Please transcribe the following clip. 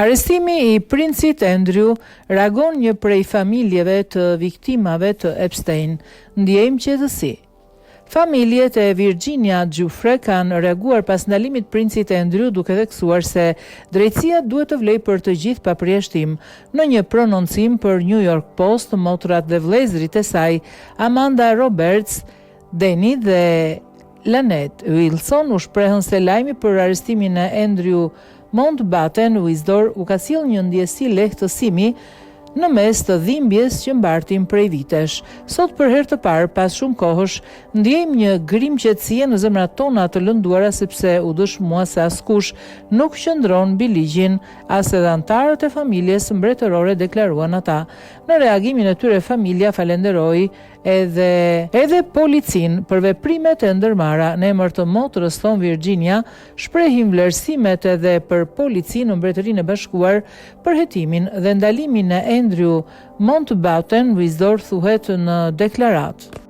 Arrestimi i princit Andrew reagon një prej familjeve të viktimave të Epstein, ndjejmë qetësi. Familjet e Virginia Giuffre kanë reaguar pas ndalimit princit Andrew duke theksuar se drejtësia duhet të vlejë për të gjithë pa përjashtim. Në një prononcim për New York Post, motrat dhe vëllezërit e saj, Amanda Roberts, Danny dhe Lynette Wilson u shprehën se lajmi për arrestimin e Andrew Mountbatten Windsor u ka sjellë një ndjesi lehtësimi në mes të dhimbjes që mbartim prej vitesh. Sot për herë të parë pas shumë kohësh ndjejmë një grim qetësie në zemrat tona të lënduara sepse u dëshmua se askush nuk qëndron mbi ligjin, as edhe anëtarët e familjes mbretërore, deklaruan ata. Në reagimin e tyre familja falenderoi edhe policin për veprimet e ndërmarra. Në emër të motrës, thon Virginia, shprehim vlerësimet edhe për policinë në Mbretërinë e Bashkuar për hetimin dhe ndalimin e Andrew Mountbatten Windsor, thuhet në deklaratë.